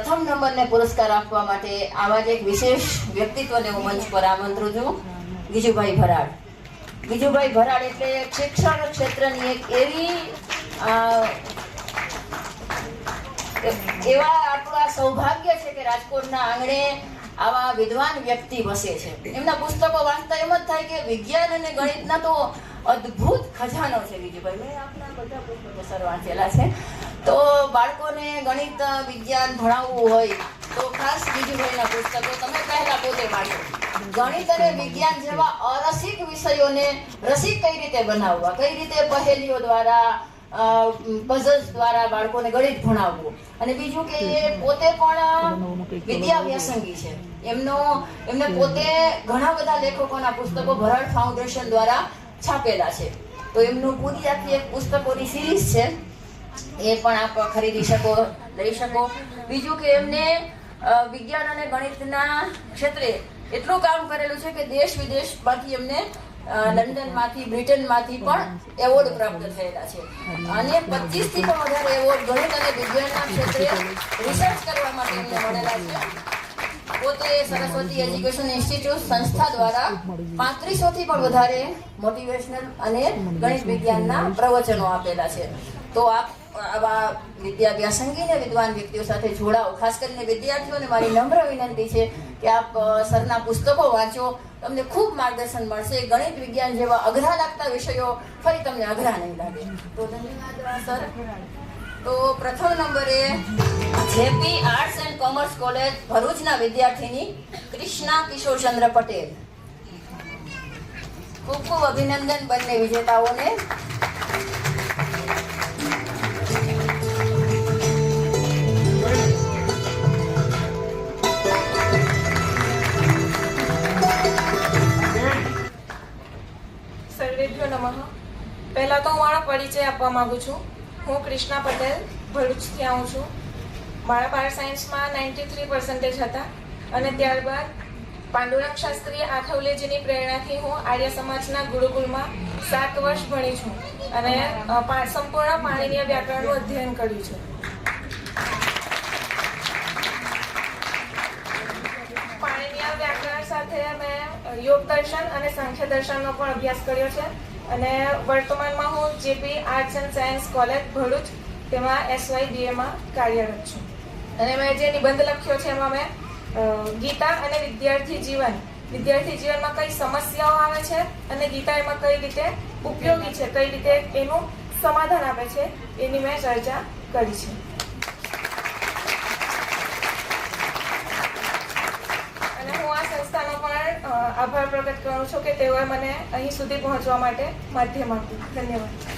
પ્રથમ નંબરને પુરસ્કાર આપવા માટે આવા જ એક વિશેષ વ્યક્તિત્વને હું મંચ પર આમંત્રું છું, ગીજુભાઈ ભરાડ. ગીજુભાઈ ભરાડ એટલે શિક્ષણ ક્ષેત્રની એક એવા આપણું સૌભાગ્ય છે કે રાજકોટના આંગણે આવા વિદ્વાન વ્યક્તિ વસે છે. એમના પુસ્તકો વાંચતા એમ જ થાય કે વિજ્ઞાન અને ગણિતના તો અદ્ભુત ખજાનો છે. ગીજુભાઈ, મેં આપના બધા પુસ્તકો સર વાંચેલા છે. તો બાળકોને ગણિત વિજ્ઞાન ભણાવવું હોય તો ખાસ ગીજુભાઈના પુસ્તકો તમે પહેલા પોતે વાંચો. ગણિત અને વિજ્ઞાન જેવા અરસિક વિષયોને રસિક કઈ રીતે બનાવવા, કઈ રીતે પહેલીઓ દ્વારા, પઝલ્સ દ્વારા બાળકોને ગણિત ભણાવવું. અને બીજું કે એ પોતે પણ વિદ્યા વ્યાસંગી છે. એમને પોતે ઘણા બધા લેખકોના પુસ્તકો ભરાડ ફાઉન્ડેશન દ્વારા છાપેલા છે. તો એમનું પૂરી આખી એક પુસ્તકોની સિરીઝ છે, એ પણ આપ ખરીદી શકો, લઈ શકો. બીજું કે એમને વિજ્ઞાન અને ગણિતના ક્ષેત્રે એટલું કામ કરેલું છે કે દેશ વિદેશમાંથી એમને લંડનમાંથી, બ્રિટનમાંથી પણ એવોર્ડ પ્રાપ્ત થયેલા છે. અને 25 થી પણ વધારે એવોર્ડ ગણિત અને વિજ્ઞાનના ક્ષેત્રે રિસર્ચ કરવા માટે એમને મળેલા છે. પોતે સરસ્વતી એજ્યુકેશન ઇન્સ્ટિટ્યૂટ સંસ્થા દ્વારા 3500 થી પણ વધારે મોટિવેશનલ અને ગણિત વિજ્ઞાનના પ્રવચનો આપેલા છે. તો આપ આવા વિદ્યા વ્યાસંગી અને વિદ્વાન વ્યક્તિઓ સાથે જોડાઓ. ખાસ કરીને વિદ્યાર્થીઓને મારી નમ્ર વિનંતી છે કે આપ સરના પુસ્તકો વાંચો, તમને ખૂબ માર્ગદર્શન મળશે. ગણિત વિજ્ઞાન જેવા અઘરા લાગતા વિષયો ફરી તમને અઘરા નહીં લાગે. તો ધન્યવાદ સર. તો પ્રથમ નંબરે JP arts and commerce college ભરૂચના વિદ્યાર્થીની કૃષ્ણા કિશોરચંદ્ર પટેલ. ખૂબ ખૂબ અભિનંદન બંને વિજેતાઓને. સર્વેભ્યો નમઃ. પહેલા તો હું મારો પરિચય આપવા માંગુ છું. હું કૃષ્ણા પટેલ ભરૂચથી આવું છું. મારા બાયો સાયન્સમાં 93% હતા અને ત્યારબાદ પાંડુરંગ શાસ્ત્રી આઠવલેજીની પ્રેરણાથી હું આર્ય સમાજના ગુરુકુલમાં 7 વર્ષ ભણી છું અને સંપૂર્ણ પાણીનીય વ્યાકરણનું અધ્યયન કર્યું છે. પાણીનીય વ્યાકરણ સાથે મેં યોગ દર્શન અને સાંખ્ય દર્શનનો પણ અભ્યાસ કર્યો છે અને વર્તમાનમાં હું JP arts and science college Bharuch તેમાં SYBAમાં કાર્યરત છું. અને મેં જે નિબંધ લખ્યો છે એમાં મેં ગીતા અને વિદ્યાર્થી જીવનમાં કઈ સમસ્યાઓ આવે છે અને ગીતા એમાં કઈ રીતે ઉપયોગી છે, કઈ રીતે એનું સમાધાન આપે છે, એની મેં ચર્ચા કરી છે. અને હું આ સંસ્થાનો પણ આભાર પ્રગટ કરું છું કે તેઓએ મને અહીં સુધી પહોંચવા માટે માધ્યમ આપ્યું. ધન્યવાદ.